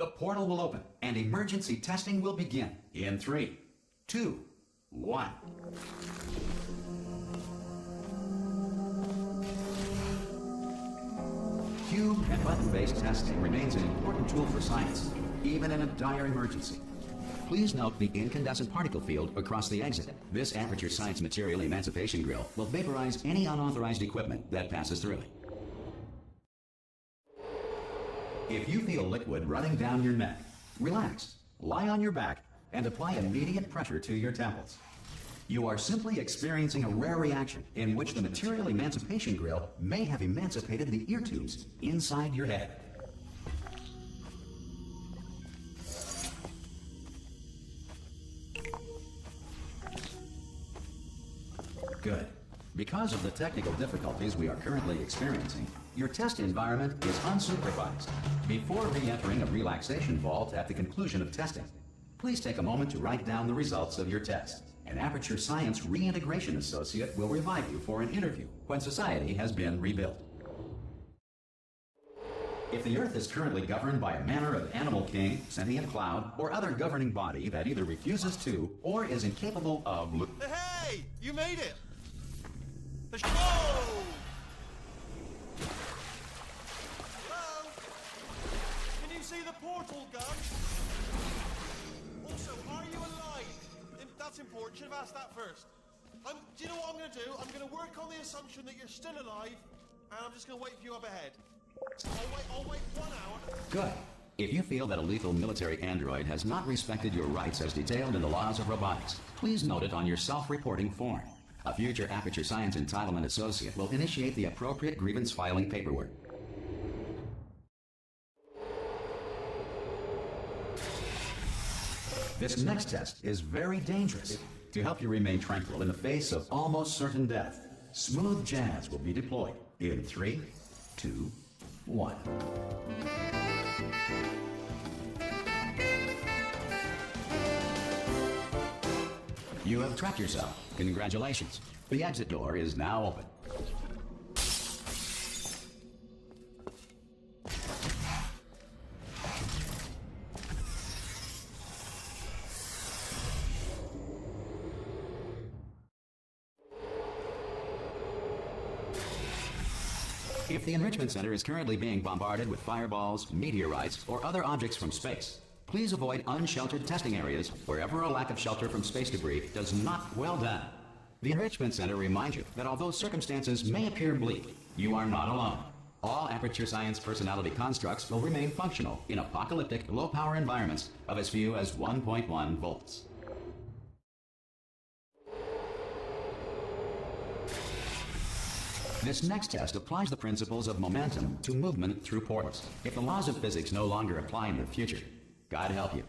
the portal will open and emergency testing will begin in 3, 2, 1. Cube and button-based testing remains an important tool for science, even in a dire emergency. Please note the incandescent particle field across the exit. This aperture science material emancipation grill will vaporize any unauthorized equipment that passes through it. If you feel liquid running down your neck, relax, lie on your back, and apply immediate pressure to your temples. You are simply experiencing a rare reaction in which the material emancipation grill may have emancipated the ear tubes inside your head. Good. Because of the technical difficulties we are currently experiencing, your test environment is unsupervised. Before re-entering a relaxation vault at the conclusion of testing, please take a moment to write down the results of your test. An Aperture Science Reintegration Associate will revive you for an interview when society has been rebuilt. If the Earth is currently governed by a manner of animal king, sentient cloud, or other governing body that either refuses to or is incapable of... Hey! You made it! Whoa! Hello? Can you see the portal gun? Also, are you alive? That's important. Should have asked that first. Do you know what I'm going to do? I'm going to work on the assumption that you're still alive, and I'm just going to wait for you up ahead. I'll wait 1 hour. Good. If you feel that a lethal military android has not respected your rights as detailed in the laws of robotics, please note it on your self-reporting form. A future Aperture Science Entitlement Associate will initiate the appropriate grievance filing paperwork. This next test is very dangerous. To help you remain tranquil in the face of almost certain death, smooth jazz will be deployed in 3, 2, 1. You have trapped yourself. Congratulations. The exit door is now open. If the Enrichment Center is currently being bombarded with fireballs, meteorites, or other objects from space, please avoid unsheltered testing areas wherever a lack of shelter from space debris does not well done. The Enrichment Center reminds you that although circumstances may appear bleak, you are not alone. All Aperture Science personality constructs will remain functional in apocalyptic, low-power environments of as few as 1.1 volts. This next test applies the principles of momentum to movement through portals. If the laws of physics no longer apply in the future, God help you.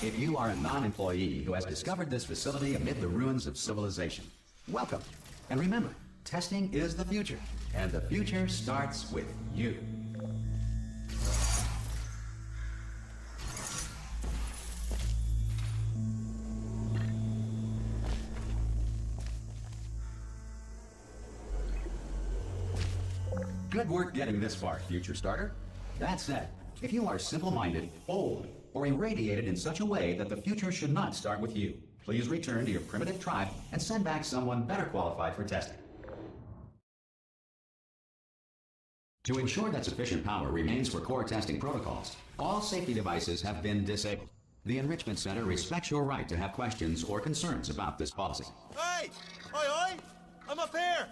If you are a non-employee who has discovered this facility amid the ruins of civilization, welcome. And remember, testing is the future, and the future starts with you. Good work getting this far, future starter. That said, if you are simple-minded, old, or irradiated in such a way that the future should not start with you, please return to your primitive tribe and send back someone better qualified for testing. To ensure that sufficient power remains for core testing protocols, all safety devices have been disabled. The Enrichment Center respects your right to have questions or concerns about this policy. Hey! Oi! I'm up here!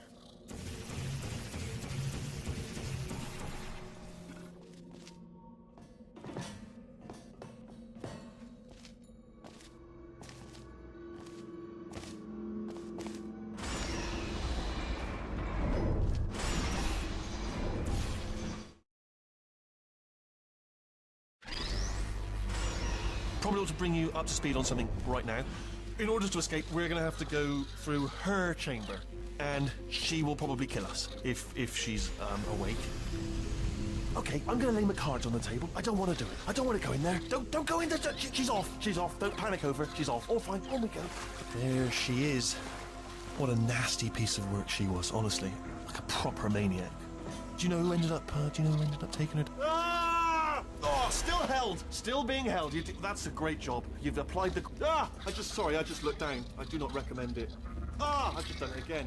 Probably ought to bring you up to speed on something right now. In order to escape, we're going to have to go through her chamber, and she will probably kill us if she's awake. Okay, I'm going to lay my cards on the table. I don't want to do it. I don't want to go in there. Don't go in there. She's off. She's off. Don't panic over. She's off. All fine. On we go. There she is. What a nasty piece of work she was, honestly. Like a proper maniac. Do you know who ended up taking it? Ah! Oh, still held. Still being held. That's a great job. You've applied the... Ah! I just looked down. I do not recommend it. Ah! I've just done it again.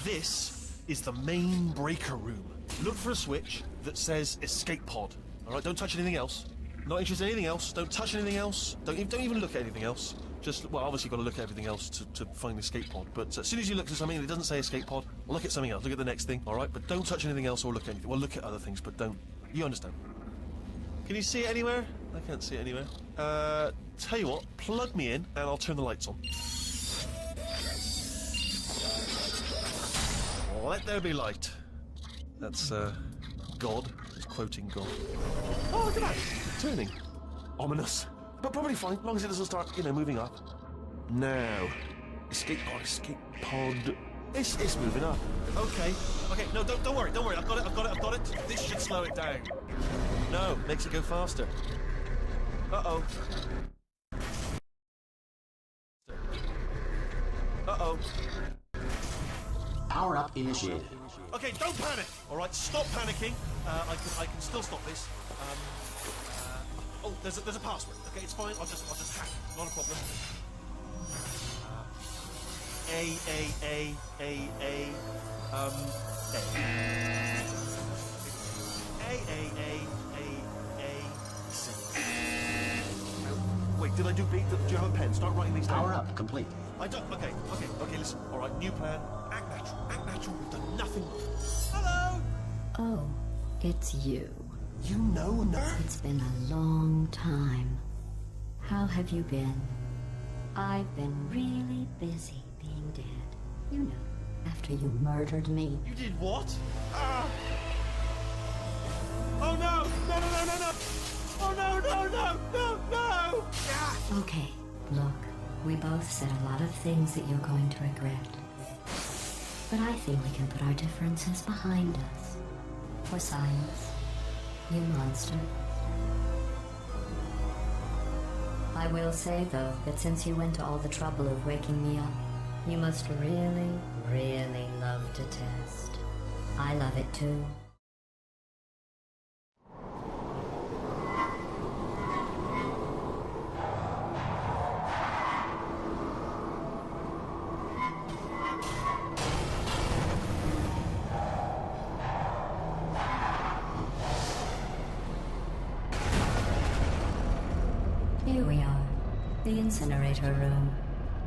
This is the main breaker room. Look for a switch that says escape pod. All right, don't touch anything else. Not interested in anything else. Don't touch anything else. Don't even look at anything else. Just, well, obviously you've got to look at everything else to find the escape pod. But as soon as you look at something that doesn't say escape pod, look at something else. Look at the next thing, all right? But don't touch anything else or look at anything. Well, look at other things, but don't. You understand? Can you see it anywhere? I can't see it anywhere. Tell you what, plug me in and I'll turn the lights on. Let there be light. That's, God. He's quoting God. Oh, look at that! Turning. Ominous. But probably fine, as long as it doesn't start, moving up. Now. Escape pod. It's moving up. Okay, no, don't worry. I've got it. This should slow it down. No, makes it go faster. Uh-oh. Power up initiated. Okay, don't panic. All right, stop panicking. I can still stop this. Oh, there's a password. Okay, it's fine. I'll just hack it. Not a problem. A. C. Wait, did I do B? Do you have a pen? Start writing these down. Power up complete. I don't. Okay. Listen. All right, new plan. Act natural. We've done nothing. Hello. Oh, it's you. You know her? It's been a long time. How have you been? I've been really busy being dead. You know, after you murdered me. You did what? Oh no! No! Oh no! Yeah. Okay, look, we both said a lot of things that you're going to regret. But I think we can put our differences behind us. For science, you monster. I will say, though, that since you went to all the trouble of waking me up, you must really, really love to test. I love it too. Here we are, the incinerator room.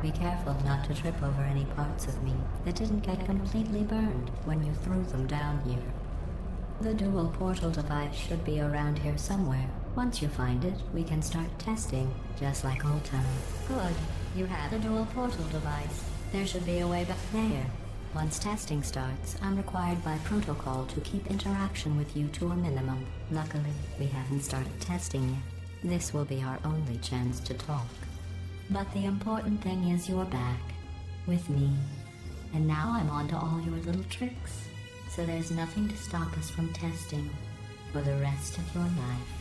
Be careful not to trip over any parts of me that didn't get completely burned when you threw them down here. The dual portal device should be around here somewhere. Once you find it, we can start testing, just like old times. Good. You have the dual portal device. There should be a way back there. Once testing starts, I'm required by protocol to keep interaction with you to a minimum. Luckily, we haven't started testing yet. This will be our only chance to talk. But the important thing is you're back, with me. And now I'm on to all your little tricks. So there's nothing to stop us from testing for the rest of your life.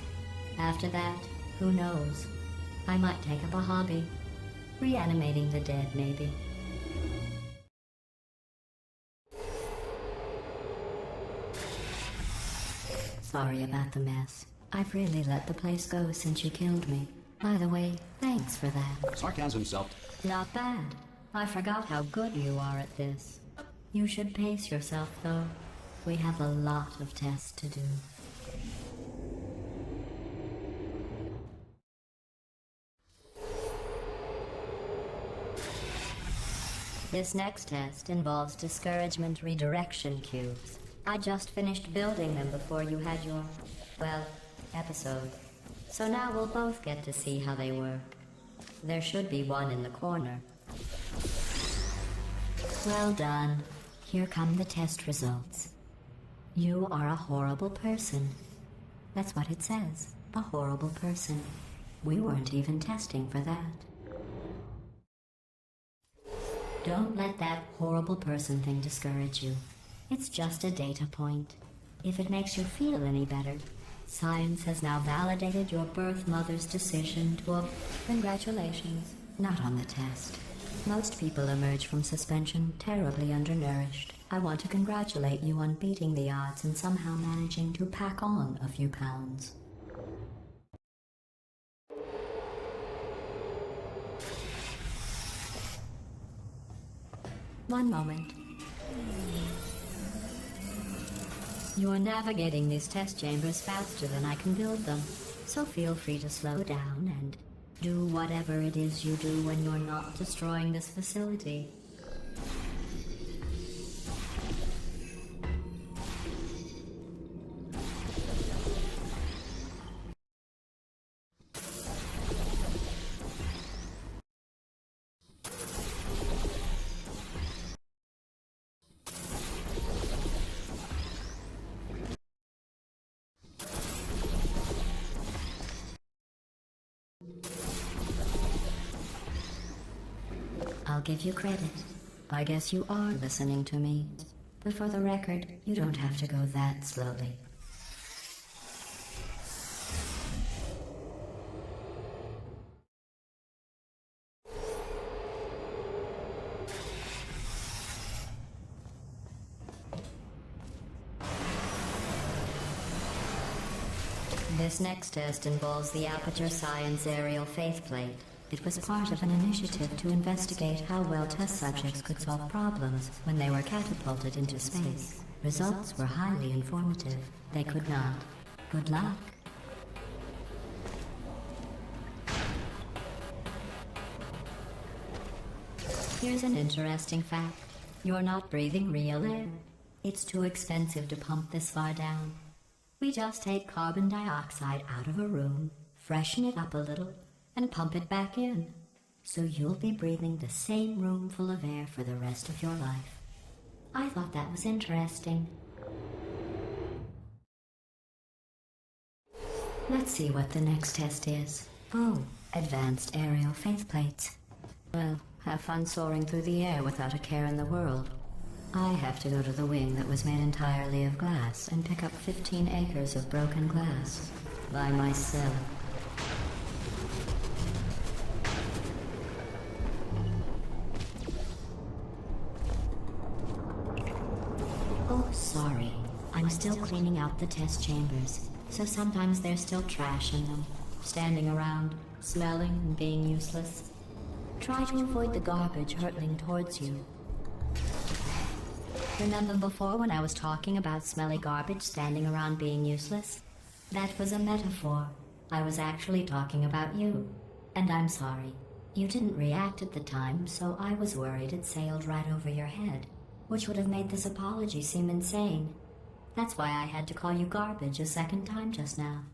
After that, who knows? I might take up a hobby. Reanimating the dead, maybe. Sorry about the mess. I've really let the place go since you killed me. By the way, thanks for that. Sarcasm self. Not bad. I forgot how good you are at this. You should pace yourself, though. We have a lot of tests to do. This next test involves discouragement redirection cubes. I just finished building them before you had your, well, episode. So now we'll both get to see how they work. There should be one in the corner. Well done. Here come the test results. You are a horrible person. That's what it says. A horrible person. We weren't even testing for that. Don't let that horrible person thing discourage you. It's just a data point. If it makes you feel any better, science has now validated your birth mother's decision to congratulations. Not on the test. Most people emerge from suspension terribly undernourished. I want to congratulate you on beating the odds and somehow managing to pack on a few pounds. One moment. You're navigating these test chambers faster than I can build them, so feel free to slow down and do whatever it is you do when you're not destroying this facility. I'll give you credit. I guess you are listening to me. But for the record, you don't have to go that slowly. This next test involves the Aperture Science Aerial Faithplate. It was part of an initiative to investigate how well test subjects could solve problems when they were catapulted into space. Results were highly informative. They could not. Good luck. Here's an interesting fact. You're not breathing real air. It's too expensive to pump this far down. We just take carbon dioxide out of a room, freshen it up a little, and pump it back in. So you'll be breathing the same room full of air for the rest of your life. I thought that was interesting. Let's see what the next test is. Oh, advanced aerial faithplates. Well, have fun soaring through the air without a care in the world. I have to go to the wing that was made entirely of glass and pick up 15 acres of broken glass by myself. Oh, sorry. I'm still cleaning out the test chambers, so sometimes there's still trash in them, standing around, smelling and being useless. Try to avoid the garbage hurtling towards you. Remember before when I was talking about smelly garbage standing around being useless? That was a metaphor. I was actually talking about you. And I'm sorry. You didn't react at the time, so I was worried it sailed right over your head, which would have made this apology seem insane. That's why I had to call you garbage a second time just now.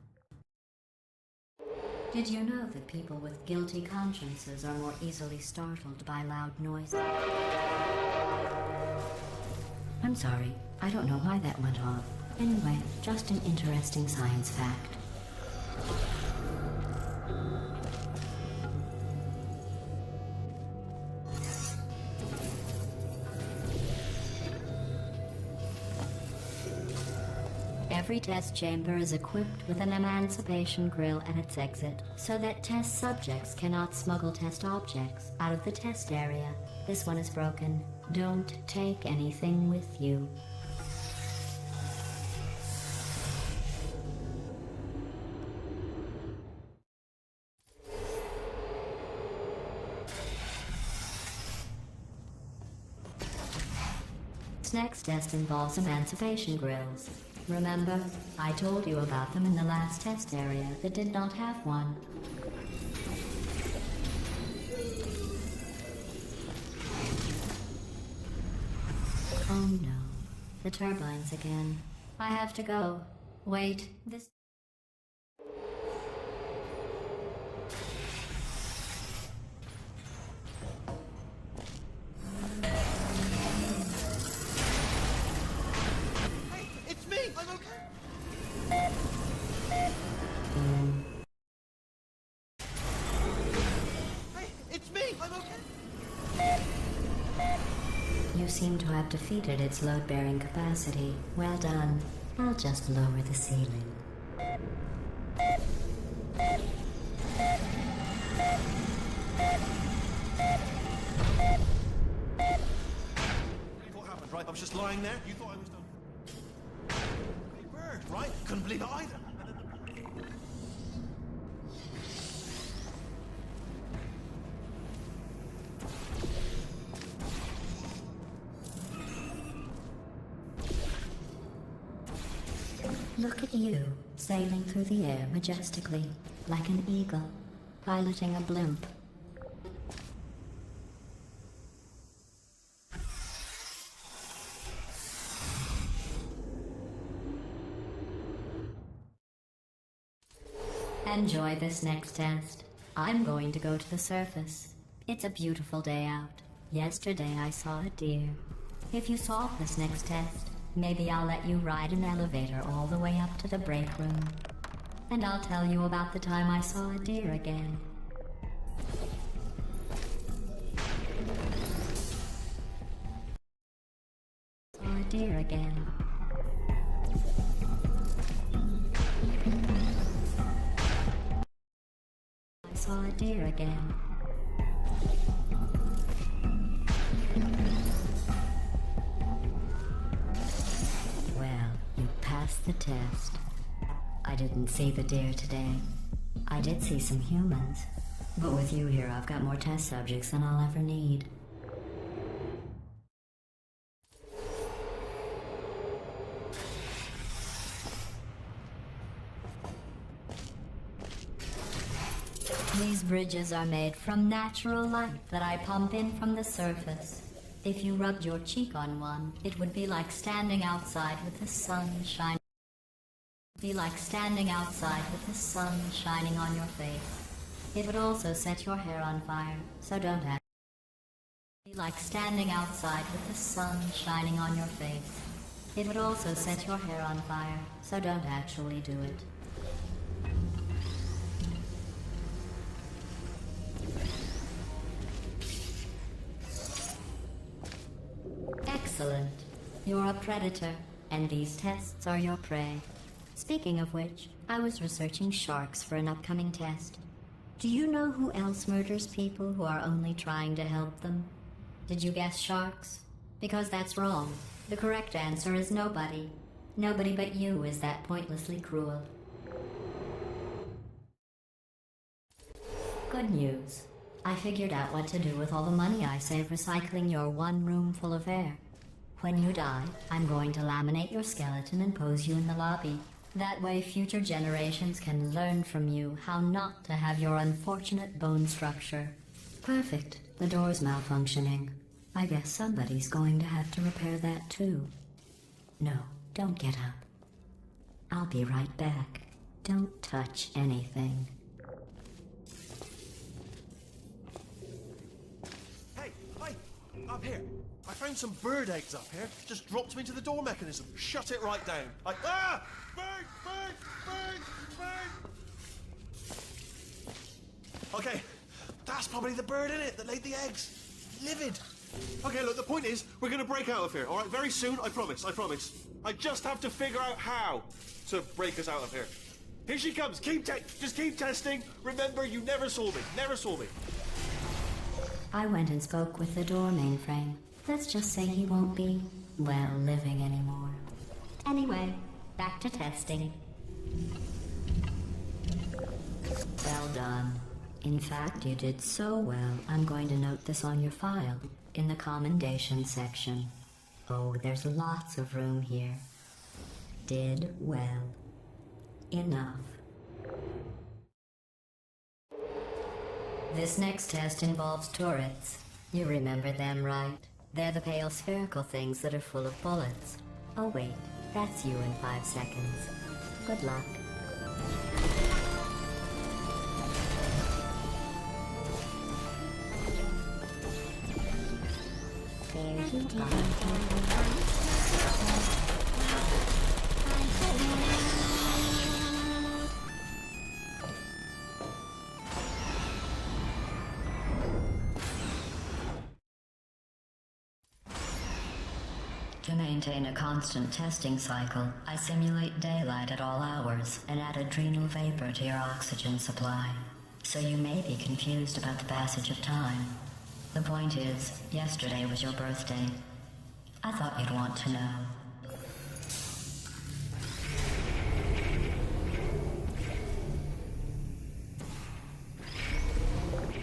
Did you know that people with guilty consciences are more easily startled by loud noises? I'm sorry, I don't know why that went off. Anyway, just an interesting science fact. Every test chamber is equipped with an emancipation grill at its exit, so that test subjects cannot smuggle test objects out of the test area. This one is broken. Don't take anything with you. This next test involves emancipation grills. Remember, I told you about them in the last test area that did not have one. Oh no, the turbines again. I have to go. Wait, this... Hey, it's me! I'm okay! Hey, it's me! I'm okay! You seem to have defeated its load-bearing capacity. Well done. I'll just lower the ceiling. I was just lying there. You thought I was done. Hey, bird, right? Couldn't believe it either. Look at you, sailing through the air majestically, like an eagle, piloting a blimp. Enjoy this next test. I'm going to go to the surface. It's a beautiful day out. Yesterday I saw a deer. If you solve this next test, maybe I'll let you ride an elevator all the way up to the break room. And I'll tell you about the time I saw a deer again. Saw a deer again. I saw a deer again. Well, you passed the test. I didn't see the deer today. I did see some humans. But with you here, I've got more test subjects than I'll ever need. These bridges are made from natural light that I pump in from the surface. If you rubbed your cheek on one, it would be like standing outside with the sun shining. Be like standing outside with the sun shining on your face. It would also set your hair on fire, so don't act. Be like standing outside with the sun shining on your face. It would also set your hair on fire, so don't actually do it. Excellent. You're a predator, and these tests are your prey. Speaking of which, I was researching sharks for an upcoming test. Do you know who else murders people who are only trying to help them? Did you guess sharks? Because that's wrong. The correct answer is nobody. Nobody but you is that pointlessly cruel. Good news. I figured out what to do with all the money I save recycling your one room full of air. When you die, I'm going to laminate your skeleton and pose you in the lobby. That way future generations can learn from you how not to have your unfortunate bone structure. Perfect. The door's malfunctioning. I guess somebody's going to have to repair that too. No, don't get up. I'll be right back. Don't touch anything. Hey, up here. I found some bird eggs up here. Just dropped them into the door mechanism. Shut it right down. Like, ah! Bird! Okay, that's probably the bird in it that laid the eggs. Livid. Okay, look, the point is, we're gonna break out of here, all right? Very soon, I promise. I just have to figure out how to break us out of here. Here she comes. Just keep testing. Remember, you never saw me. I went and spoke with the door mainframe. Let's just say he won't be, well, living anymore. Anyway, back to testing. Well done. In fact, you did so well, I'm going to note this on your file, in the commendation section. Oh, there's lots of room here. Did well. Enough. This next test involves turrets. You remember them, right? They're the pale spherical things that are full of bullets. Oh wait, that's you in 5 seconds. Good luck. There you go. To maintain a constant testing cycle, I simulate daylight at all hours and add adrenal vapor to your oxygen supply. So you may be confused about the passage of time. The point is, yesterday was your birthday. I thought you'd want to know.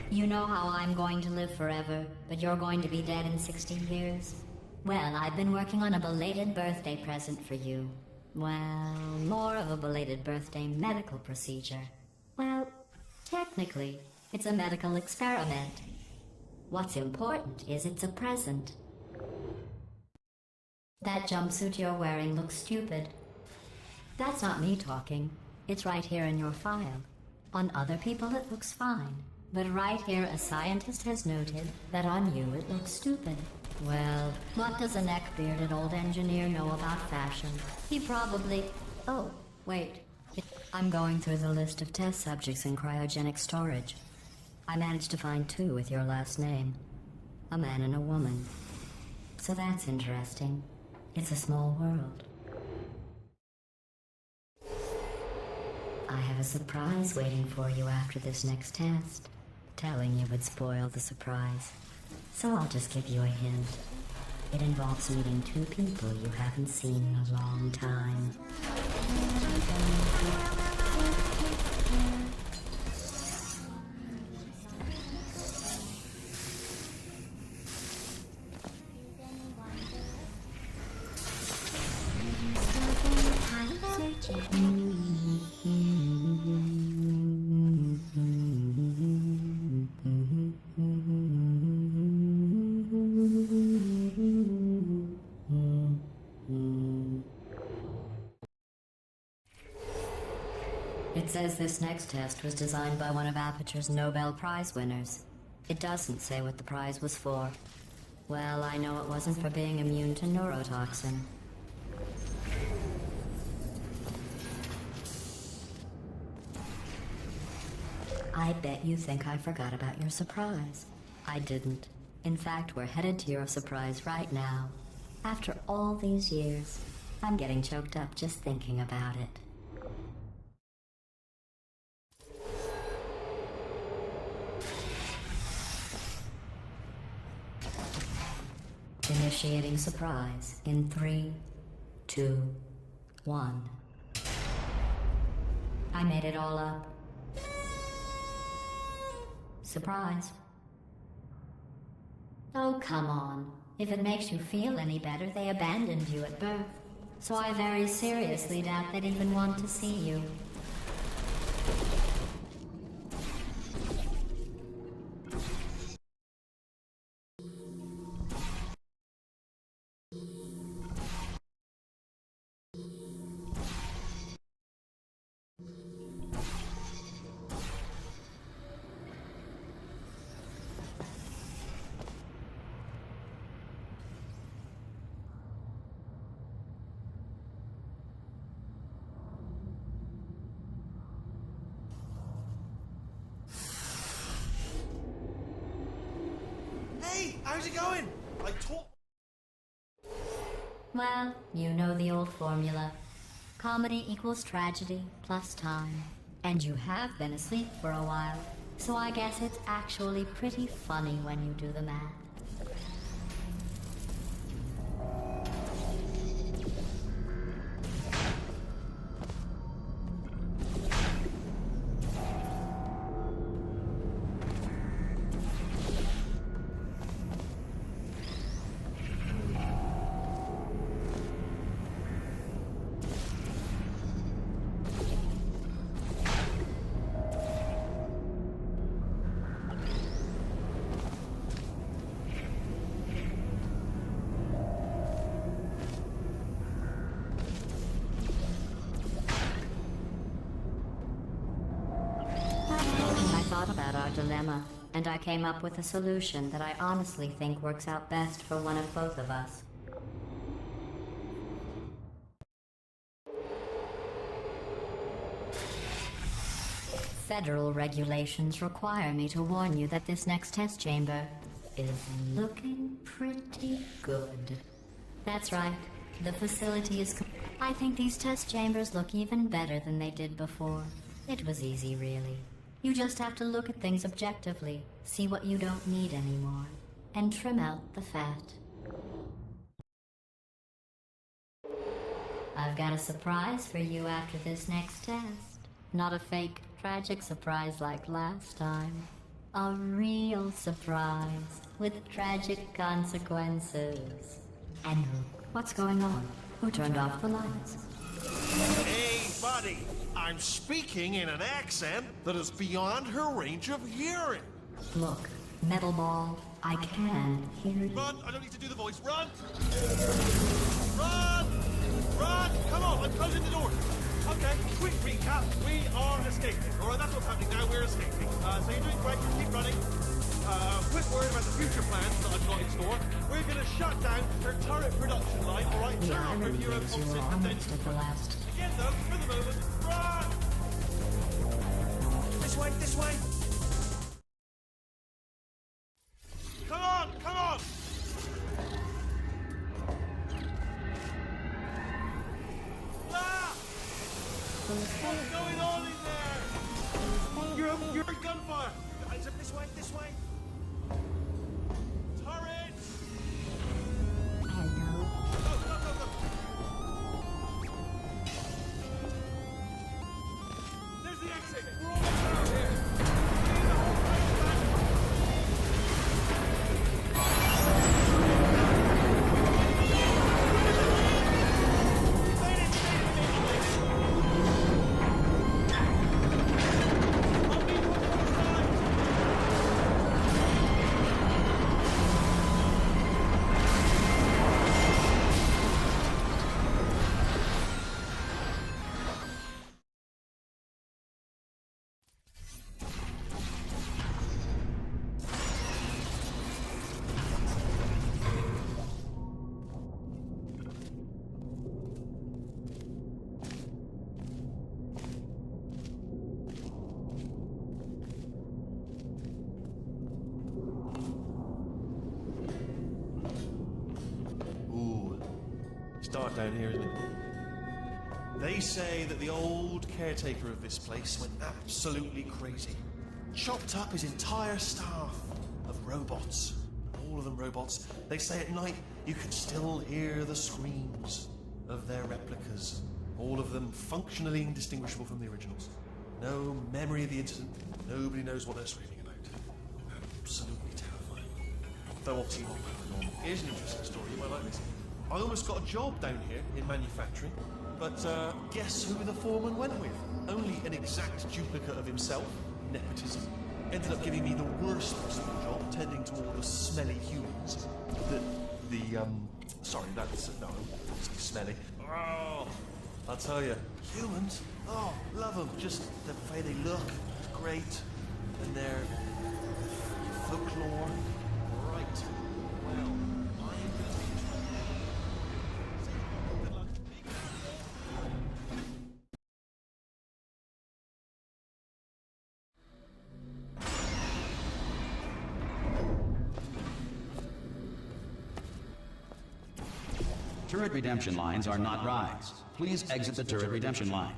You know how I'm going to live forever, but you're going to be dead in 60 years? Well, I've been working on a belated birthday present for you. Well, more of a belated birthday medical procedure. Well, technically, it's a medical experiment. What's important is it's a present. That jumpsuit you're wearing looks stupid. That's not me talking. It's right here in your file. On other people it looks fine. But right here a scientist has noted that on you it looks stupid. Well, what does a neck-bearded old engineer know about fashion? He probably... Oh, wait. I'm going through the list of test subjects in cryogenic storage. I managed to find 2 with your last name. A man and a woman. So that's interesting. It's a small world. I have a surprise waiting for you after this next test. Telling you would spoil the surprise. So I'll just give you a hint. It involves meeting 2 people you haven't seen in a long time. It says this next test was designed by one of Aperture's Nobel Prize winners. It doesn't say what the prize was for. Well, I know it wasn't for being immune to neurotoxin. I bet you think I forgot about your surprise. I didn't. In fact, we're headed to your surprise right now. After all these years, I'm getting choked up just thinking about it. Initiating surprise in 3, 2, 1. I made it all up. Surprise. Oh, come on. If it makes you feel any better, they abandoned you at birth. So I very seriously doubt they'd even want to see you. Hey, how's it going? I taught... Well, you know the old formula. Comedy equals tragedy plus time. And you have been asleep for a while, so I guess it's actually pretty funny when you do the math. I thought about our dilemma, and I came up with a solution that I honestly think works out best for one of both of us. Federal regulations require me to warn you that this next test chamber is looking pretty good. That's right. The facility is... I think these test chambers look even better than they did before. It was easy, really. You just have to look at things objectively, see what you don't need anymore, and trim out the fat. I've got a surprise for you after this next test. Not a fake, tragic surprise like last time. A real surprise with tragic consequences. And what's going on? Who turned off the lights? Hey, buddy! I'm speaking in an accent that is beyond her range of hearing. Look, Metal Ball, I can hear you. Run! I don't need to do the voice. Run! Run! Run! Come on, I'm closing the door. Okay, quick recap. We are escaping. Alright, that's what's happening now. We're escaping. So you're doing great. Just keep running. Quick word about the future plans that I've got in store. We're going to shut down her turret production line. Alright, turn Yeah, I off her realized you Eurocom were system. almost at the last. Again, though, for the moment, run! This way, this way! Come on, come on! Ah! What's going on in there? You're a gunfire! Is it this way, this way? Turrets! Hello. Go, go, go, go! There's the exit! We're almost out here! We need the whole place back! It's dark down here, isn't it? They say that the old caretaker of this place went absolutely crazy. Chopped up his entire staff of robots. All of them robots. They say at night you can still hear the screams of their replicas. All of them functionally indistinguishable from the originals. No memory of the incident. Nobody knows what they're screaming about. Absolutely terrifying. Though obviously not paranormal. Here's an interesting story. You might like this. I almost got a job down here in manufacturing, but guess who the foreman went with? Only an exact duplicate of himself. Nepotism. Ended up giving me the worst possible job, tending to all the smelly humans. Sorry, that's no, it's smelly. Oh, I'll tell you, humans. Oh, love them. Just the way they look, great, and their folklore. Right. Well, I am going to be good luck. Turret redemption lines are not rides. Please exit the turret redemption line.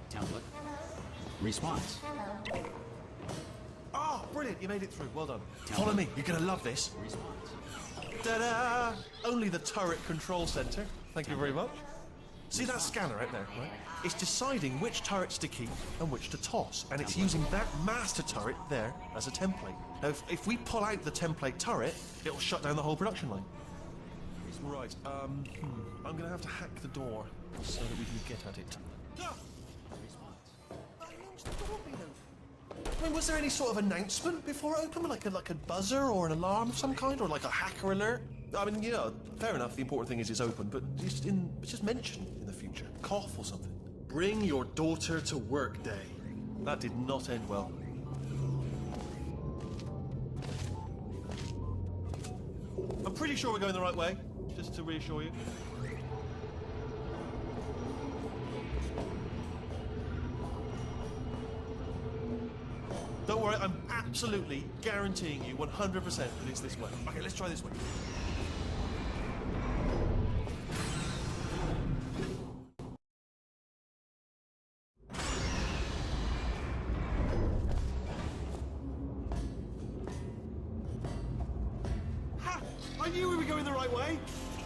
Template. Response. Oh, brilliant! You made it through. Well done. Follow me. You're gonna love this. Response. Ta-da! Only the turret control center. Thank you very much. See that scanner out there, right? It's deciding which turrets to keep and which to toss, and it's using that master turret there as a template. Now, if we pull out the template turret, it'll shut down the whole production line. Right. I'm gonna have to hack the door so that we can get at it. Ah! I mean, was there any sort of announcement before it opened, like a buzzer or an alarm of some kind, or like a hacker alert? I mean, you know, fair enough. The important thing is it's open, but just mention in the future, cough or something. Bring your daughter to work day. That did not end well. I'm pretty sure we're going the right way, just to reassure you. Alright, I'm absolutely guaranteeing you 100% that it's this way. Okay, let's try this way. Ha! I knew we were going the right way.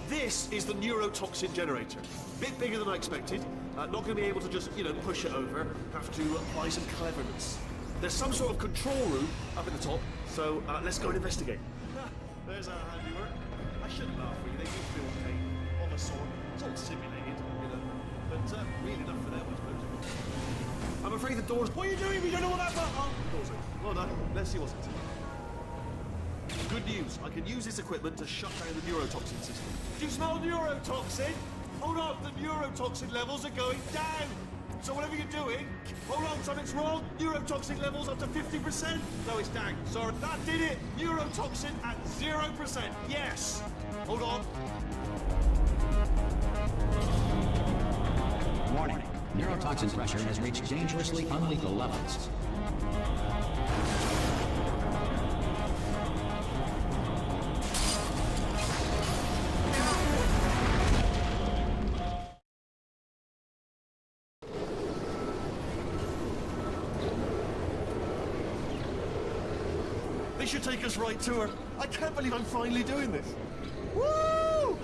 This is the neurotoxin generator. Bit bigger than I expected. Not going to be able to just, push it over. Have to apply some cleverness. There's some sort of control room up at the top, so let's go and investigate. There's our handiwork. I shouldn't laugh for you. They do feel pain of a sort. It's all simulated, but real enough for them, I suppose. I'm afraid the doors. What are you doing? We don't know what that's about. Oh, the doors open. Well done. Let's see what's inside. Good news. I can use this equipment to shut down the neurotoxin system. Do you smell neurotoxin? Hold on. The neurotoxin levels are going down. So whatever you're doing, hold on, something's wrong. Neurotoxin levels up to 50%. No, it's down. Sorry, that did it. Neurotoxin at 0%. Yes. Hold on. Warning. Neurotoxin pressure has reached dangerously unlethal levels. They should take us right to her. I can't believe I'm finally doing this. Woo!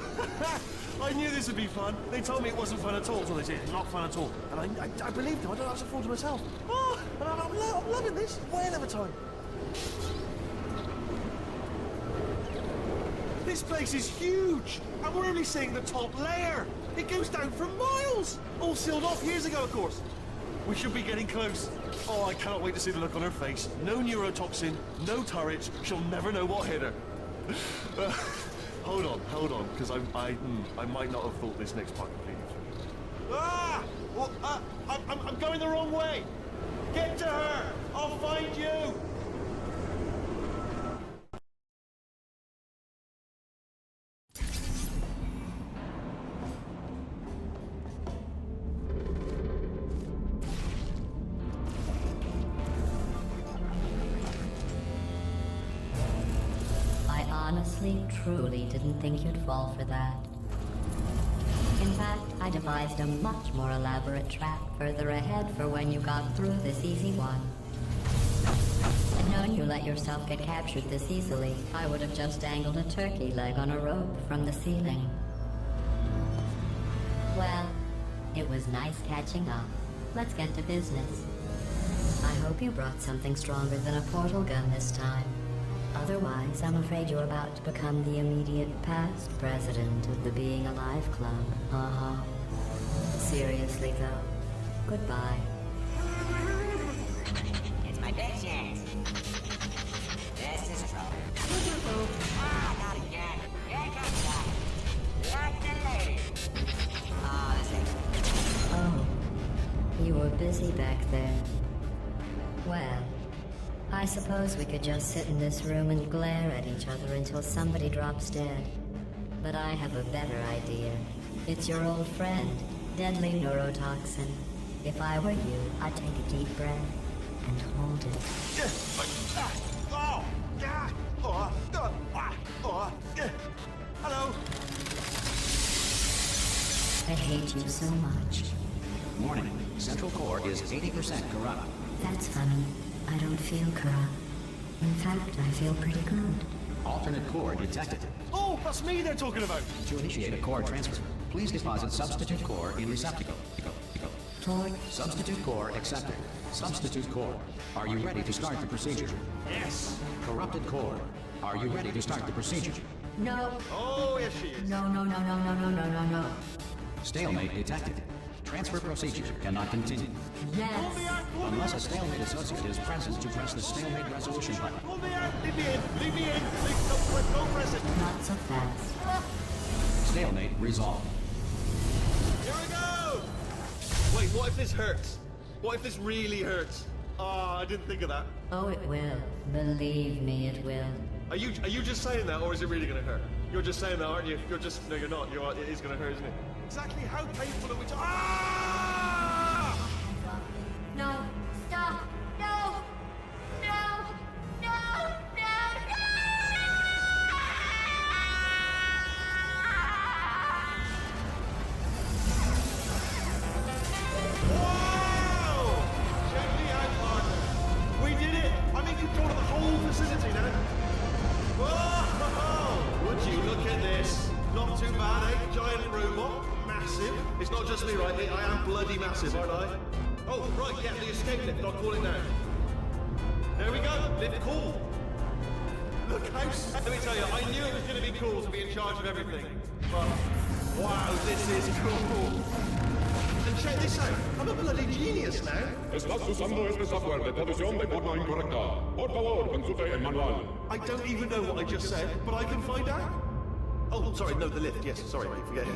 I knew this would be fun. They told me it wasn't fun at all, so they said it's not fun at all. And I believed them. I don't have to fool to myself. Oh, and I'm loving this. Whale of a time. This place is huge, and we're only seeing the top layer. It goes down for miles. All sealed off years ago, of course. We should be getting close. Oh, I cannot wait to see the look on her face. No neurotoxin, no turrets. She'll never know what hit her. Hold on, because I might not have thought this next part completely through. Ah! Well, I'm going the wrong way. Get to her. I'll find you. Honestly, truly didn't think you'd fall for that. In fact, I devised a much more elaborate trap further ahead for when you got through this easy one. Had known you let yourself get captured this easily, I would have just dangled a turkey leg on a rope from the ceiling. Well, it was nice catching up. Let's get to business. I hope you brought something stronger than a portal gun this time. Otherwise, I'm afraid you're about to become the immediate past president of the Being Alive Club. Seriously, though. Goodbye. It's my big chance. This is trouble. Ah, not again. Here comes that. Like the lady. Ah, this ain't. Oh, you were busy back there. Well, I suppose we could just sit in this room and glare at each other until somebody drops dead. But I have a better idea. It's your old friend, deadly neurotoxin. If I were you, I'd take a deep breath and hold it. Hello. I hate you so much. Warning. Central core is 80% corrupt. That's funny. I don't feel corrupt. In fact, I feel pretty good. Alternate core detected. Oh, that's me they're talking about. To initiate a core transfer, please deposit substitute core in receptacle. Torch, Substitute core accepted. Substitute core. Are you ready to start the procedure? Yes. Corrupted core. Are you ready to start the procedure? no. Oh, yes, she is. No. Stalemate detected. Transfer procedure cannot continue. Yes. Unless a stalemate associate is present to press the stalemate resolution button. Pull me out. Leave me in. Leave me in. Don't press it. Not so fast. Stalemate resolved. Here we go. Wait, what if this hurts? What if this really hurts? Oh, I didn't think of that. Oh, it will. Believe me, it will. Are you just saying that, or is it really going to hurt? You're just saying that, aren't you? No, you're not. It is going to hurt, isn't it? Exactly how painful are we? Ah! No. Stop. No. No. facility now. Whoa! Would you look at this? Not too bad, eh? Giant robot. Massive. It's not just me, right? I am bloody massive, aren't I? Oh, right, yeah, the escape lift. I'll call it now. There we go. Lift cool. Look how... Let me tell you, I knew it was going to be cool to be in charge of everything. But, wow, this is cool. And check this out. I'm a bloody genius now. Estás usando este software de traducción de forma incorrecta. Por favor, consulte el manual. I don't even know what I just said, but I can find out. Oh, sorry, no, the lift. Yes, sorry, I forget.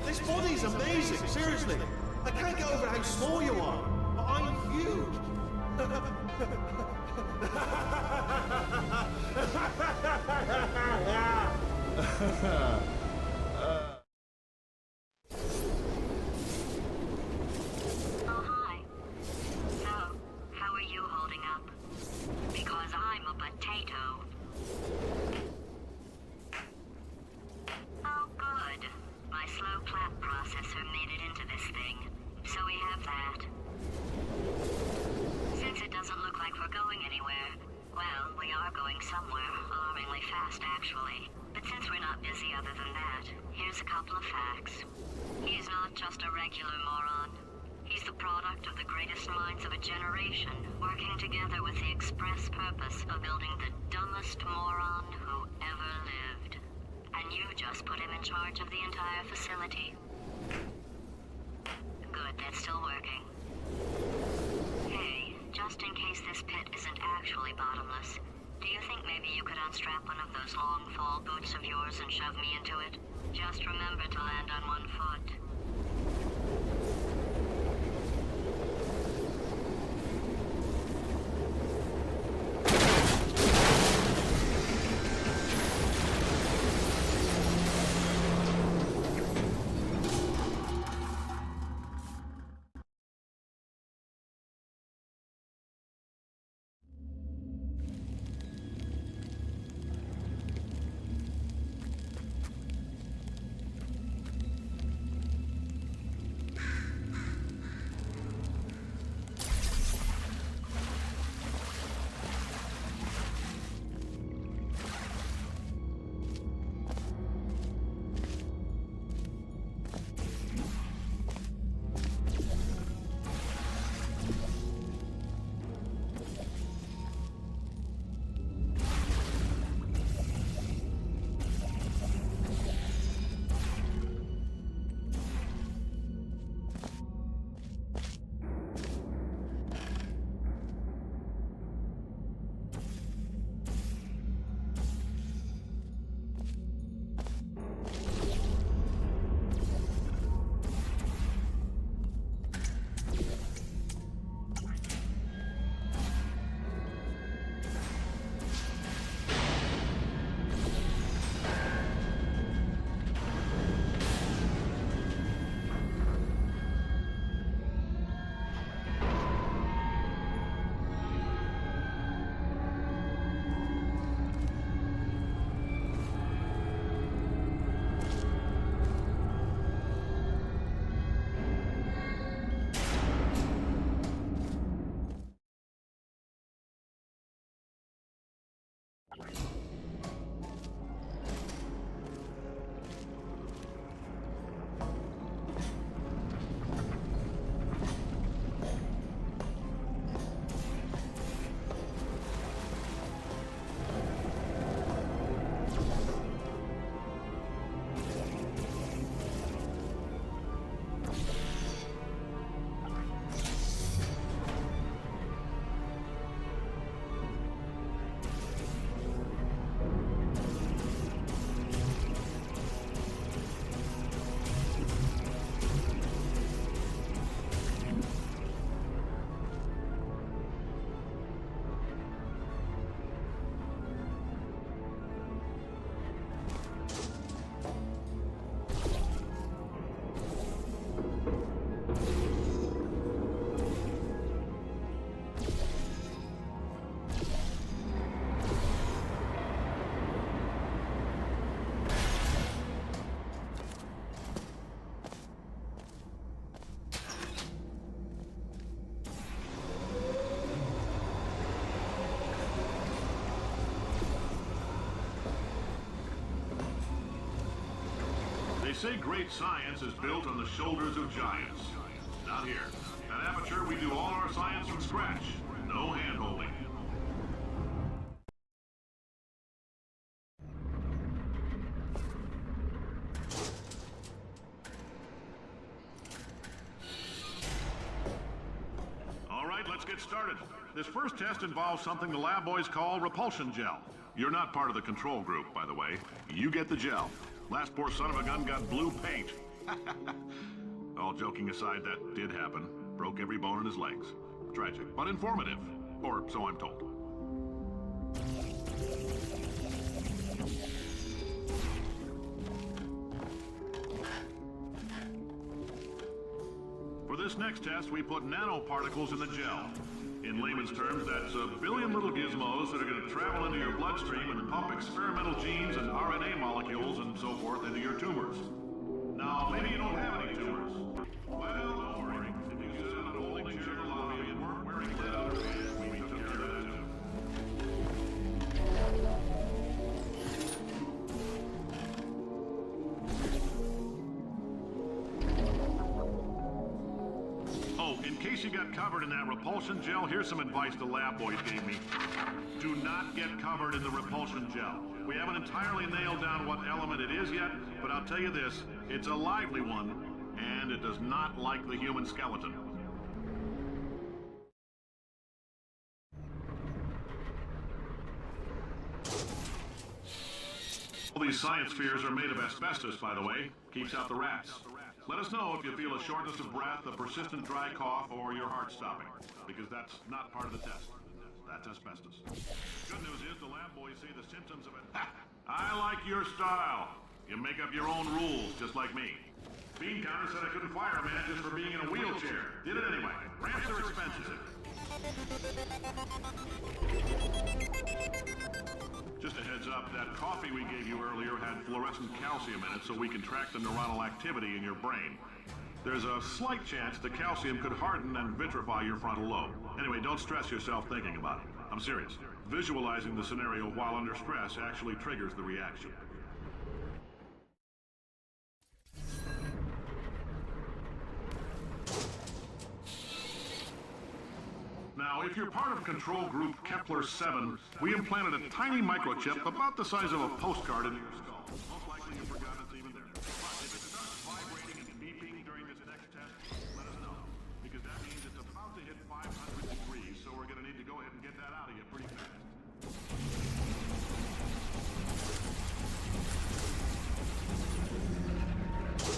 This body's amazing, seriously. I can't get over how small you are, but I'm huge. Oh, hi. So, how are you holding up? Because I'm a potato. Oh, good. My slow clap processor made it into this thing, so we have that. Since it doesn't look like we're going anywhere, well, we are going somewhere, alarmingly fast actually. But since we're not busy other than that, here's a couple of facts. He's not just a regular moron. He's the product of the greatest minds of a generation, working together with the express purpose of building the dumbest moron who ever lived. And you just put him in charge of the entire facility. Good, that's still working. Hey, just in case this pit isn't actually bottomless, do you think maybe you could unstrap one of those long fall boots of yours and shove me into it? Just remember to land on one foot. say great science is built on the shoulders of giants. Not here. At Aperture, we do all our science from scratch. No hand-holding. All right, let's get started. This first test involves something the lab boys call repulsion gel. You're not part of the control group, by the way. You get the gel. Last poor son of a gun got blue paint. All joking aside, that did happen. Broke every bone in his legs. Tragic, but informative. Or so I'm told. For this next test, we put nanoparticles in the gel. In layman's terms, that's a billion little gizmos that are going to travel into your bloodstream and pump experimental genes and RNA molecules and so forth into your tumors. Now, maybe you don't have any tumors. Well, don't worry. If you sit in a folding chair in the lobby and weren't wearing lead underpants, we took care of that too. Oh, in case you got covered in that repulsion gel, here's some advice the lab boys gave me. Do not get covered in the repulsion gel. We haven't entirely nailed down what element it is yet, but I'll tell you this, it's a lively one, and it does not like the human skeleton. All these science spheres are made of asbestos, by the way. Keeps out the rats. Let us know if you feel a shortness of breath, a persistent dry cough, or your heart stopping, because that's not part of the test. That's asbestos. Good news is the lab boys say the symptoms of it. I like your style. You make up your own rules, just like me. Bean counter said I couldn't fire a man just for being in a wheelchair. Did it anyway. Ramps are expensive. Just a heads up, that coffee we gave you earlier had fluorescent calcium in it so we can track the neuronal activity in your brain. There's a slight chance the calcium could harden and vitrify your frontal lobe. Anyway, don't stress yourself thinking about it. I'm serious. Visualizing the scenario while under stress actually triggers the reaction. Now, if you're part of control group Kepler-7, we implanted a tiny microchip about the size of a postcard into your skull. Most likely you've forgotten it's even there. But if it starts vibrating and beeping during this next test, let us know. Because that means it's about to hit 500 degrees, so we're going to need to go ahead and get that out of you pretty fast.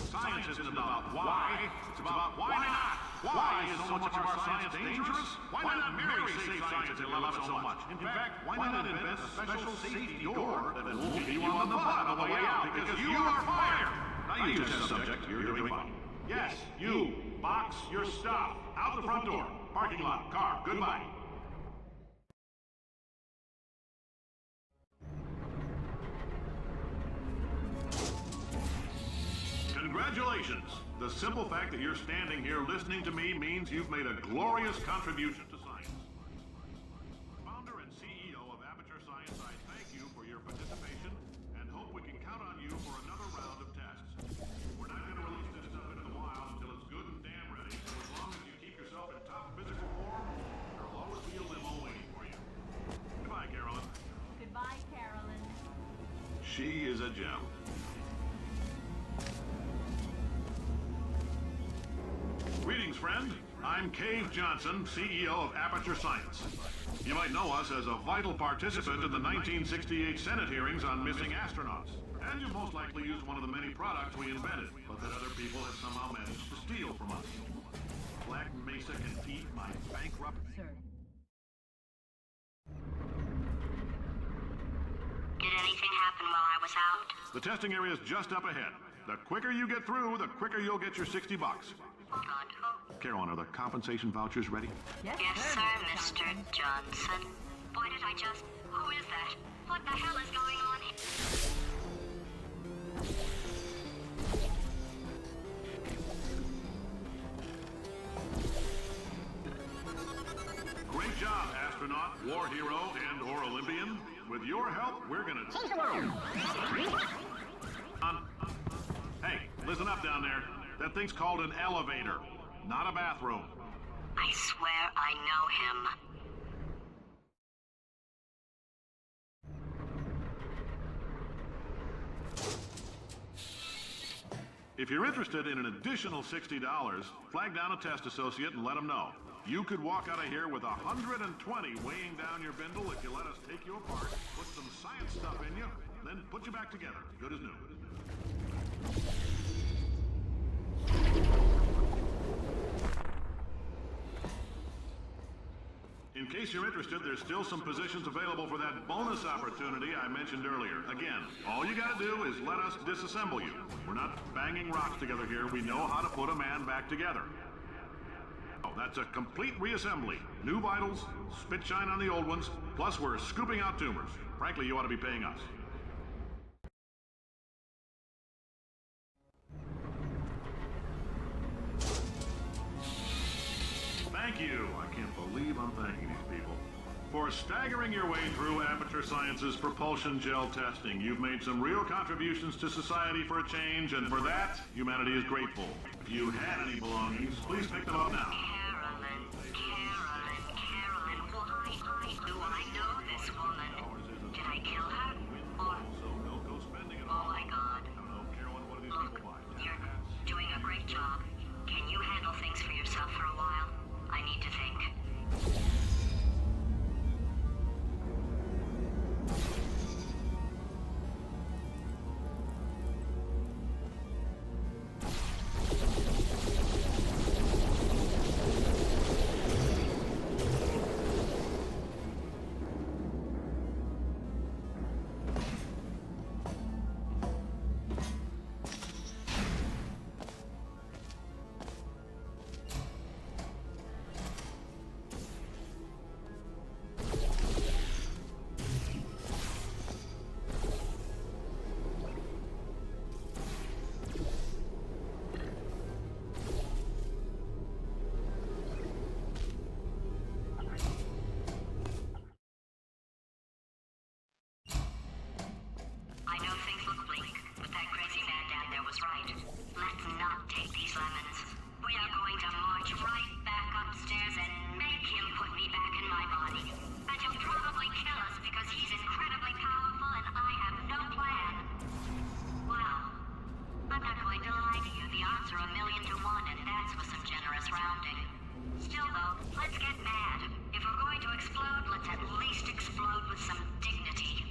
Science isn't about why, it's about why not. Why is so much of our science dangerous? Why not marry safe science and love it so much? In fact, why not invent a special safety door that won't hit you on the butt on the way out because you are fired? Now you test subject, you're doing fine. Yes, you, box your stuff. Out the front door. Parking lot, car, goodbye. Congratulations! The simple fact that you're standing here listening to me means you've made a glorious contribution to science. Founder and CEO of Aperture Science, I thank you for your participation and hope we can count on you for another round of tests. We're not going to release this stuff into the wild until it's good and damn ready, so as long as you keep yourself in top physical form, there'll always be a limo waiting for you. Goodbye, Carolyn. Goodbye, Carolyn. She is a gem. Greetings, friend. I'm Cave Johnson, CEO of Aperture Science. You might know us as a vital participant in the 1968 Senate hearings on missing astronauts. And you most likely used one of the many products we invented, but that other people have somehow managed to steal from us. Black Mesa can eat my bankrupt... Sir. Did anything happen while I was out? The testing area is just up ahead. The quicker you get through, the quicker you'll get your $60. On who? Carolyn, are the compensation vouchers ready? Yes, Yes, sir, Mr. Johnson. Why did I just... Who is that? What the hell is going on here? Great job, astronaut, war hero, and/or Olympian. With your help, we're gonna... Hey, listen up down there. That thing's called an elevator, not a bathroom. I swear I know him. If you're interested in an additional $60, flag down a test associate and let them know. You could walk out of here with 120 weighing down your bindle if you let us take you apart, put some science stuff in you, then put you back together, good as new. In case you're interested, there's still some positions available for that bonus opportunity I mentioned earlier. Again, all you gotta do is let us disassemble you. We're not banging rocks together here. We know how to put a man back together. Oh, that's a complete reassembly. New vitals, spit shine on the old ones, plus we're scooping out tumors. Frankly, you ought to be paying us. Thank you. I can't believe I'm thanking these people. For staggering your way through Aperture Science's propulsion gel testing, you've made some real contributions to society for a change, and for that, humanity is grateful. If you had any belongings, please pick them up now. Carolyn, why do I know this woman? Did I kill her? Or... Oh my God. Look, you're doing a great job. Can you handle things for yourself for a while? I need to think. I know things look bleak, but that crazy man down there was right. Let's not take these lemons. We are going to march right back upstairs and make him put me back in my body. And he'll probably kill us because he's incredibly powerful and I have no plan. Well, I'm not going to lie to you. The odds are 1,000,000 to 1, and that's with some generous rounding. Still though, let's get mad. If we're going to explode, let's at least explode with some dignity.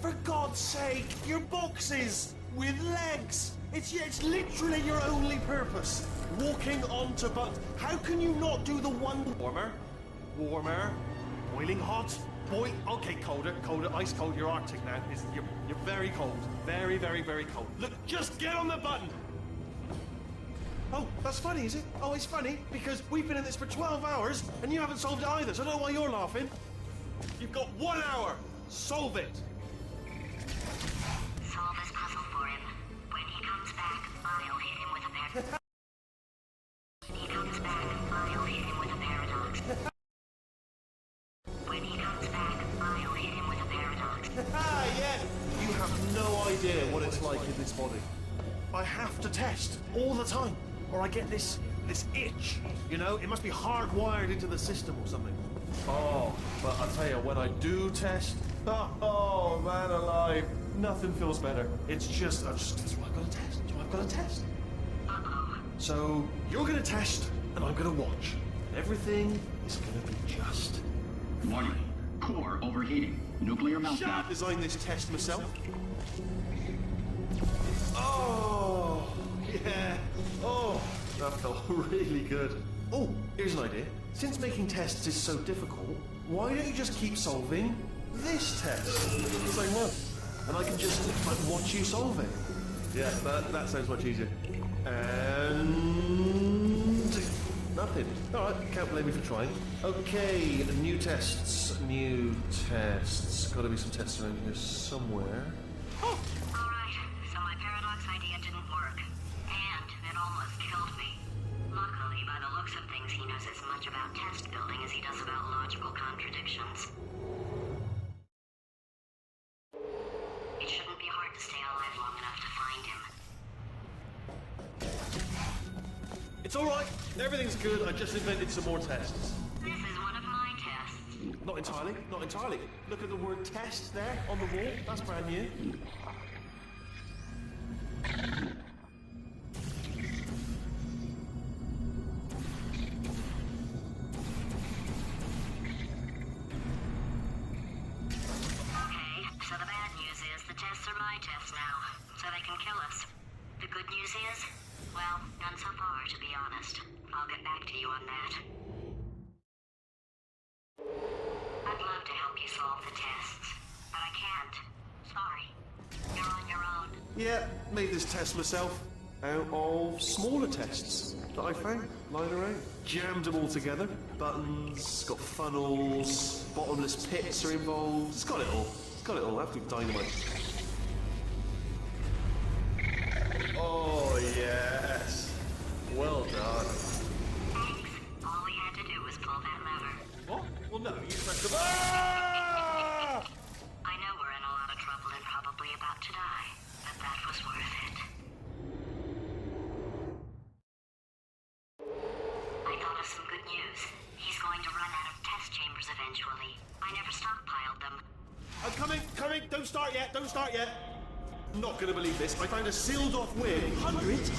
For God's sake, your boxes with legs. It's literally your only purpose. Walking onto buttons. How can you not do the one warmer, boiling hot, okay, colder, ice cold. You're Arctic now. You're very cold, very, very, very cold. Look, just get on the button. Oh, that's funny, is it? Oh, it's funny because we've been in this for 12 hours and you haven't solved it either, so I don't know why you're laughing. You've got 1 hour. Solve it. Solve this puzzle for him. When he comes back, I'll hit him with a paradox. When he comes back, I'll hit him with a paradox. When he comes back, I'll hit him with a paradox. Ah, yeah. You have no idea what it's like in this body. I have to test all the time, or I get this itch. You know, it must be hardwired into the system or something. Oh, but I tell you, when I do test, oh man alive, nothing feels better. It's just, that's why I've got to test. That's why I've got to test. So you're gonna test, and I'm gonna watch. Everything is gonna be just. Warning. Core overheating. Nuclear meltdown. Designed this test myself. Oh, yeah. Oh, that felt really good. Oh, here's an idea. Since making tests is so difficult, why don't you just keep solving this test? It's like, what? And I can just watch you solve it. Yeah, that sounds much easier. And nothing. All right, can't blame me for trying. Okay, new tests. Got to be some tests around here somewhere. Oh, Alright, so my paradox idea didn't work. And it almost killed me. Luckily, by the looks of things, he knows as much about test building as he does about logical contradictions. It shouldn't be hard to stay alive long enough to find him. it's all right. Everything's good. I just invented some more tests. This is one of my tests. Not entirely. Not entirely. Look at the word test there on the wall. That's brand new. Okay, so the bad news is the tests are my tests now, so they can kill us. The good news is, well, none so far, to be honest. I'll get back to you on that. I'd love to help you solve the tests, but I can't. Sorry. You're on your own. Yeah, made this test myself out of smaller tests that I found lying around. Jammed them all together. Buttons, got funnels, bottomless pits are involved. It's got it all. It's got it all. Absolute dynamite. Oh, yes. Well done. Thanks. All we had to do was pull that lever. What? Well, no, you pressed the... Ah! I know we're in a lot of trouble and probably about to die, but that was worth it. I thought of some good news. He's going to run out of test chambers eventually. I never stockpiled them. I'm coming. Don't start yet. I'm not going to believe this. I found a sealed off wing. Hundreds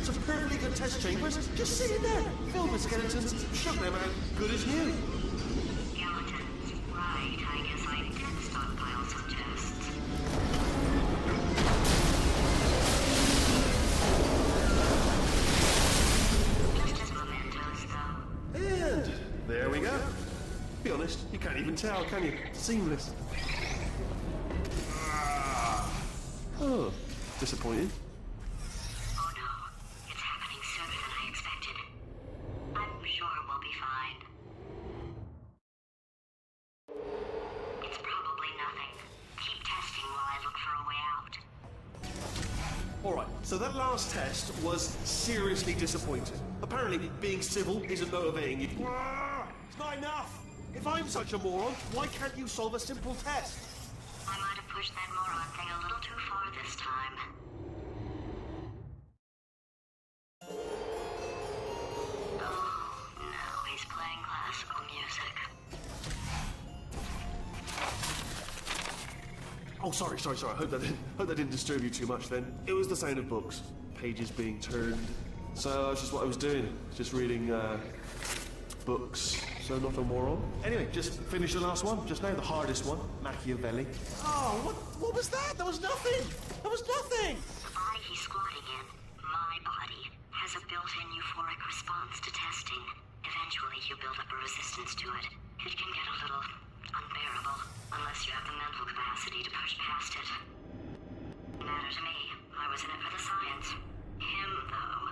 of perfectly good test chambers just sitting there, filled with skeletons. Shook them out, good as new. Skeletons. Right, I guess I did stockpile some tests. Just as mementos, though. And there we go. Be honest, you can't even tell, can you? Seamless. Oh, disappointing. Oh no, it's happening sooner than I expected. I'm sure we'll be fine. It's probably nothing. Keep testing while I look for a way out. Alright, so that last test was seriously disappointing. Apparently, being civil isn't motivating you. It's not enough! If I'm such a moron, why can't you solve a simple test? I might have pushed that moron thing a little too far this time. Oh, no, he's playing classical music. Oh, sorry. I hope that didn't disturb you too much then. It was the sound of books. Pages being turned. So that's just what I was doing. Just reading, books. So not a moron. Anyway, just finished the last one, just now, the hardest one. Machiavelli. Oh, what was that? That was nothing! The body he's squatting in, my body, has a built-in euphoric response to testing. Eventually, you build up a resistance to it. It can get a little unbearable, unless you have the mental capacity to push past it. Didn't matter to me. I was in it for the science. Him, though.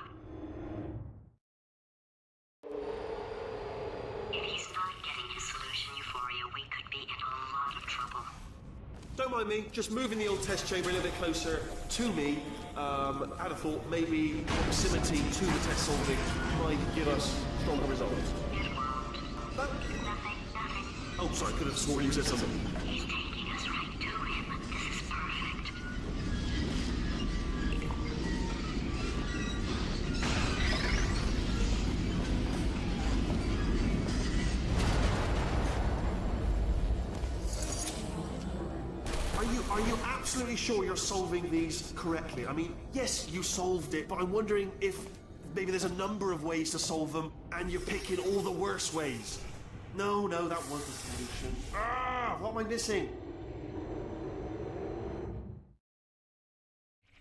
mind me, just moving the old test chamber a little bit closer to me. I'd have thought maybe proximity to the test solving might give us stronger results. No? Oh, sorry, could have sworn you said something. He's taking us right to him. This is perfect. Are you absolutely sure you're solving these correctly? I mean, yes, you solved it, but I'm wondering if maybe there's a number of ways to solve them, and you're picking all the worst ways. No, that was the solution. Ah, what am I missing?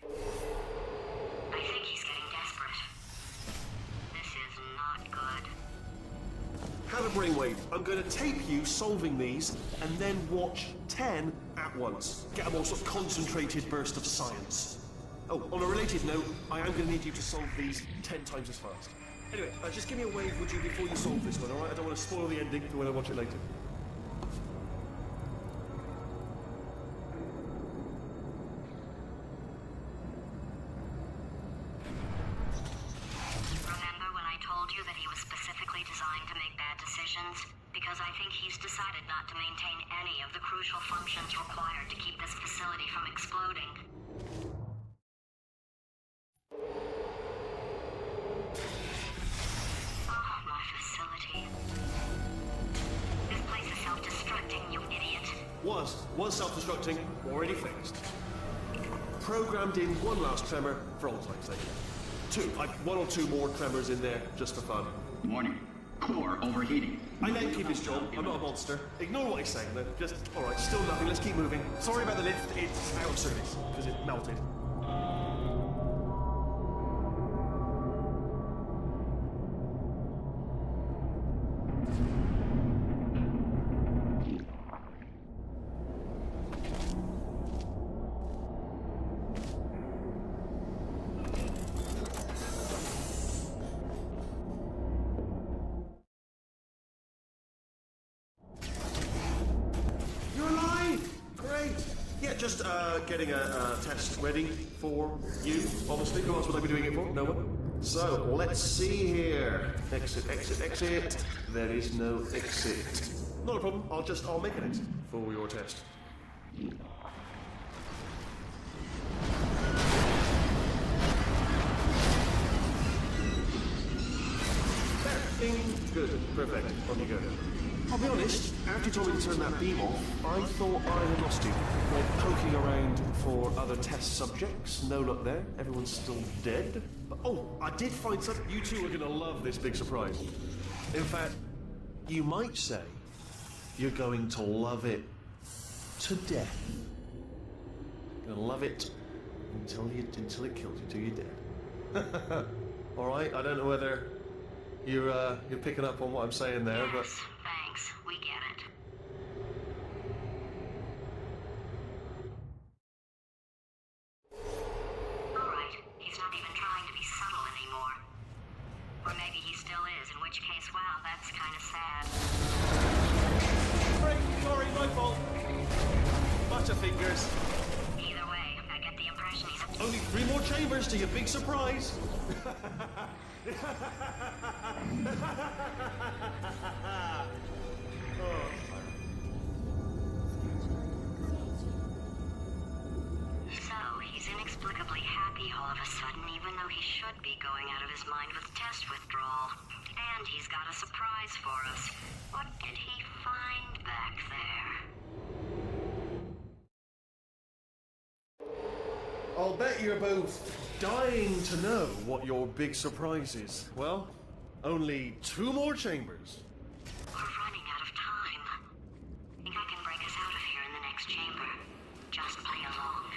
I think he's getting desperate. This is not good. Have a brainwave. I'm going to tape you solving these, and then watch 10 at once. Get a more sort of concentrated burst of science. Oh, on a related note, I am going to need you to solve these 10 times as fast. Anyway, just give me a wave, would you, before you solve this one, alright? I don't want to spoil the ending for when I watch it later. Remember when I told you that he was specifically designed to make bad decisions? Because I think he's decided not to maintain any of the crucial functions required to keep this facility from exploding. Oh, my facility. This place is self-destructing, you idiot. Was self-destructing, already fixed. Programmed in one last tremor for old time's sake. One or two more tremors in there, just for fun. Warning. Core overheating. I let him keep his job. I'm not a monster. Ignore what he's saying, then. Just, alright, still nothing. Let's keep moving. Sorry about the lift. It's out of service, because it melted. Just getting a test ready for you, honestly. Who else would I be doing it for? No one? So, let's see here. Exit, exit, exit. There is no exit. Not a problem. I'll make an exit for your test. There. Bing. Good. Perfect. On you go. I'll be honest, after you told me to turn that beam off, I thought I had lost you. Went poking around for other test subjects. No luck there. Everyone's still dead. But, oh, I did find something. You two are going to love this big surprise. In fact, you might say you're going to love it to death. You're going to love it until it kills you, till you're dead. All right, I don't know whether you're picking up on what I'm saying there, but... Thanks, we get it. Alright, he's not even trying to be subtle anymore. Or maybe he still is, in which case, wow, that's kind of sad. Sorry, my fault. Butterfingers. Either way, I get the impression he's... Only 3 more chambers to your big surprise. So, he's inexplicably happy all of a sudden, even though he should be going out of his mind with test withdrawal. And he's got a surprise for us. What did he find back there? I'll bet you're both dying to know what your big surprise is. Well, only 2 more chambers. We're running out of time. Think I can break us out of here in the next chamber. Just play along.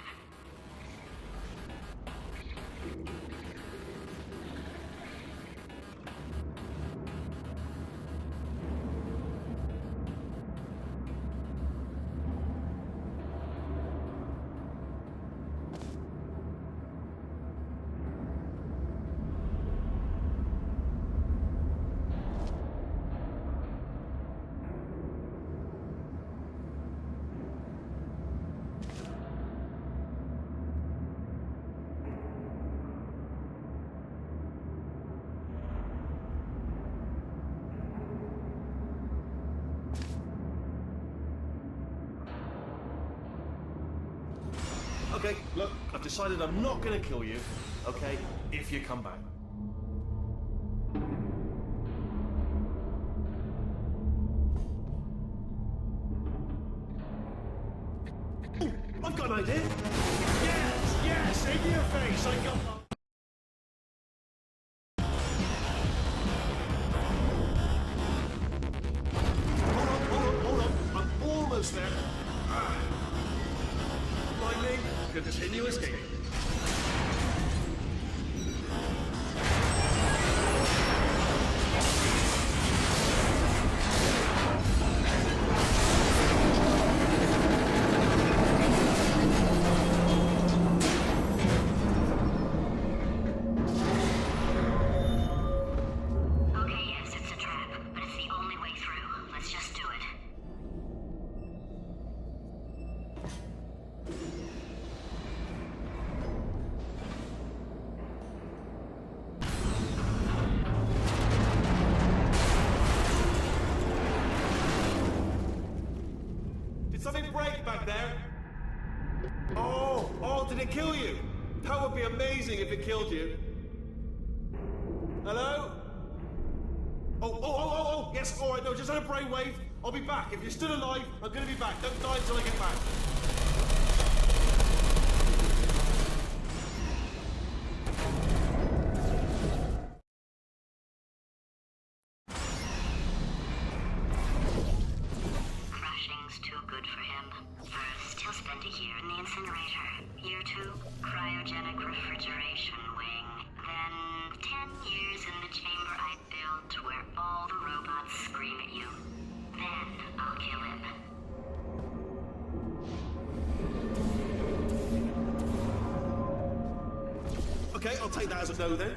Okay, look, I've decided I'm not gonna kill you, okay, if you come back. Ooh, I've got an idea! Yes, in your face, I got... Hold on, I'm almost there. Lightning, continue escaping. Okay, yes, it's a trap, but it's the only way through. Let's just do it. Did something break back there? Oh, did it kill you? That would be amazing if it killed you. Hello? Oh, yes, all right, no, just had a brainwave. I'll be back. If you're still alive, I'm gonna be back. Don't die until I get back. Crushing's too good for him. First, he'll spend a year in the incinerator. Year 2, cryogenic refrigeration wing. Then 10 years in the chamber I built where all the robots scream at you. Then I'll kill him. Okay, I'll take that as a no then.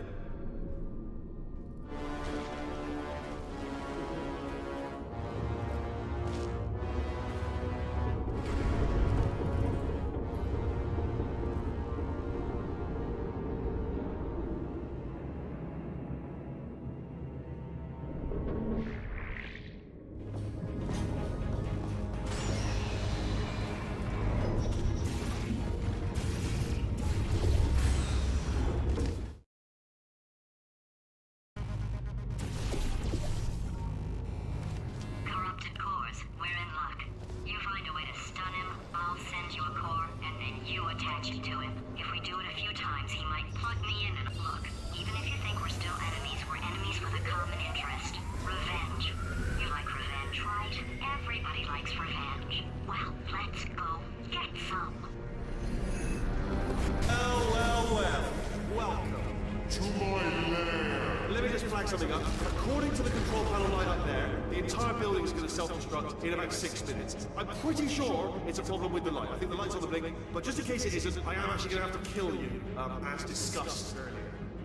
Corrupted cores, we're in luck. You find a way to stun him, I'll send you a core, and then you attach it to him. If we do it a few times, he might plug me in and look. Even if you think we're still enemies, we're enemies with a common interest. Revenge. You like revenge, right? Everybody likes revenge. Well, let's go get some. Well. Welcome to my lair. Let me just flag something up. According to the control panel light up there, the entire building is going to self-destruct in about 6 minutes. I'm pretty sure it's a problem with the light. I think the light's on the blink, but just in case it isn't, I am actually going to have to kill you, as discussed earlier.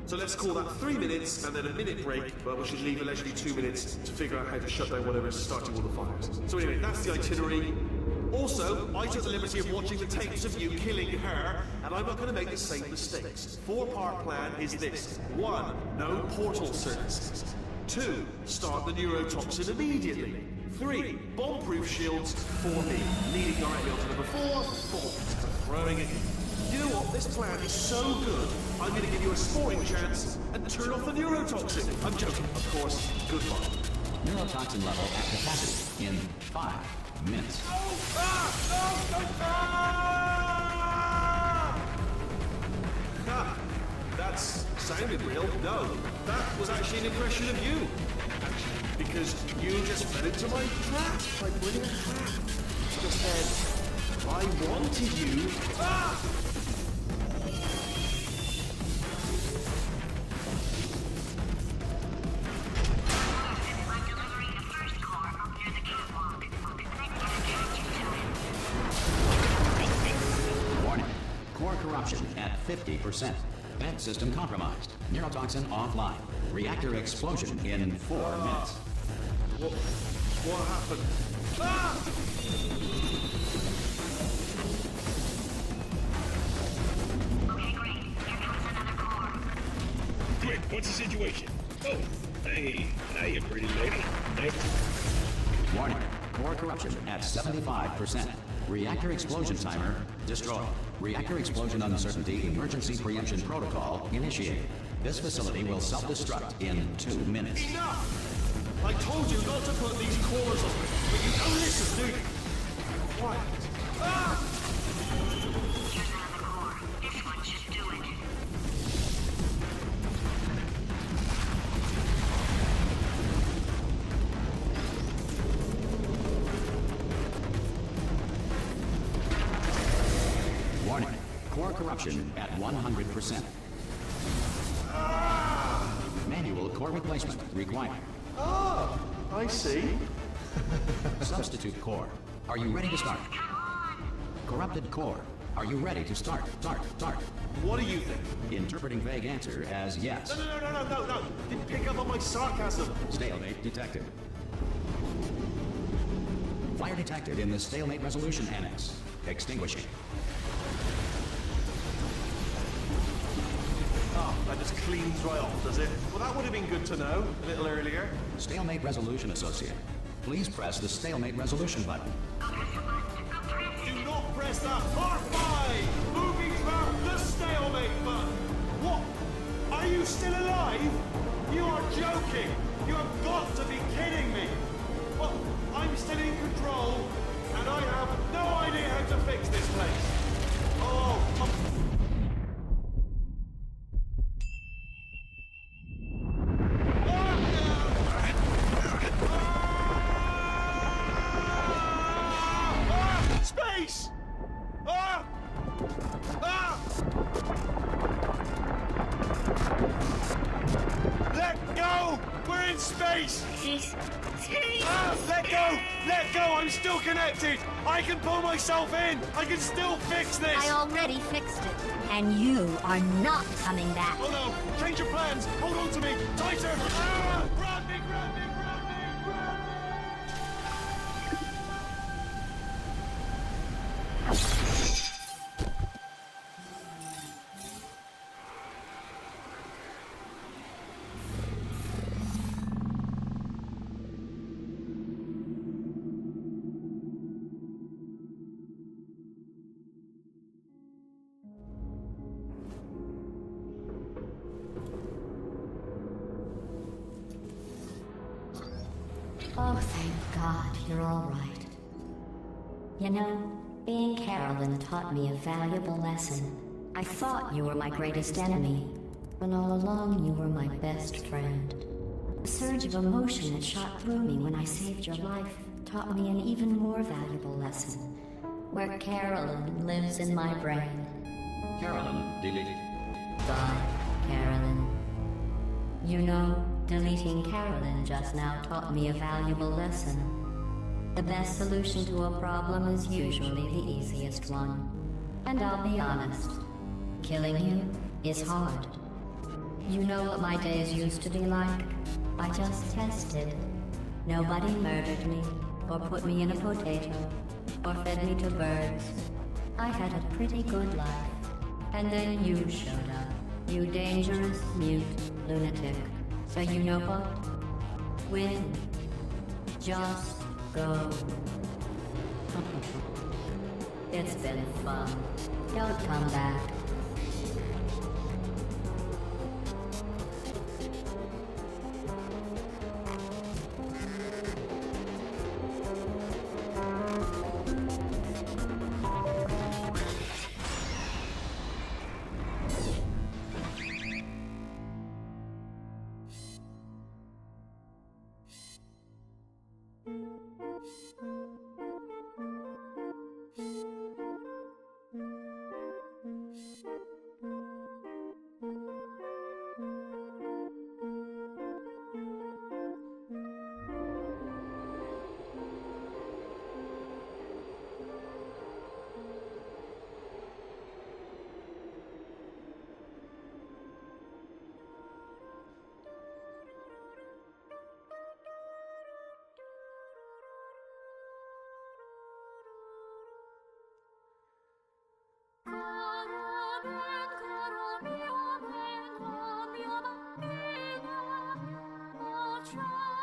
So let's call that 3 minutes and then a minute break, but we should leave allegedly 2 minutes to figure out how to shut down whatever is starting all the fires. So anyway, that's the itinerary. Also, I took the liberty of watching the tapes of you killing her, and I'm not going to make the same mistakes. 4-part plan is this. 1, no portal services. 2, start the neurotoxin immediately. 3, bomb-proof shields for me, leading directly on to number 4, bombs, throwing it in. You know what? This plan is so good, I'm going to give you a sporting chance and turn off the neurotoxin. I'm joking, of course. Goodbye. Neurotoxin level at capacity in 5 minutes. That's sounded real. No, that was actually an impression of you. Actually, because you just fell into my trap by bringing a trap. Just said, I wanted you. I'm delivering the first core up near the catwalk. I need to attach it to him. Warning. Core corruption at 50%. Vent system compromised. Neurotoxin offline. Reactor explosion in 4 minutes. What happened? Okay, great. Here comes another core. Quick, what's the situation? Oh, hey, hiya, pretty lady. Hey. Warning. Core corruption at 75%. Reactor explosion timer destroyed. Reactor explosion uncertainty emergency preemption protocol initiated. This facility will self-destruct in 2 minutes. Enough! I told you not to put these cores on me, but you don't listen, do you? Quiet. Ah! Here's another core. This one should do it. Warning. Core corruption at 100%. Manual core replacement required. Ah! I see. Substitute core. Are you ready to start? Corrupted core. Are you ready to start? Start. What do you think? Interpreting vague answer as yes. No. Didn't pick up on my sarcasm. Stalemate detected. Fire detected in the stalemate resolution annex. Extinguishing. Oh, that just cleans right off, does it? Well, that would have been good to know a little earlier. Stalemate resolution associate. Please press the stalemate resolution button. Do not press that part 5! Moving to the stalemate button! What? Are you still alive? You are joking! You have got to be kidding me! Well, I'm still in control, and I have no idea how to fix this place. Oh, Space! Let go! We're in space! Let go! Let go! I'm still connected! I can pull myself in! I can still fix this! I already fixed it, and you are not coming back. Oh no! Change your plans! Hold on to me! Tighter! Grab me! Oh, thank God, you're all right. You know, being Carolyn taught me a valuable lesson. I thought you were my greatest enemy, when all along you were my best friend. The surge of emotion that shot through me when I saved your life taught me an even more valuable lesson, where Carolyn lives in my brain. Carolyn, delete. Bye, Carolyn. You know, deleting Carolyn just now taught me a valuable lesson. The best solution to a problem is usually the easiest one. And I'll be honest, killing you is hard. You know what my days used to be like? I just tested. Nobody murdered me, or put me in a potato, or fed me to birds. I had a pretty good life. And then you showed up. You dangerous, mute lunatic. So you know what? Win. Just go. It's been fun. Don't come back. Try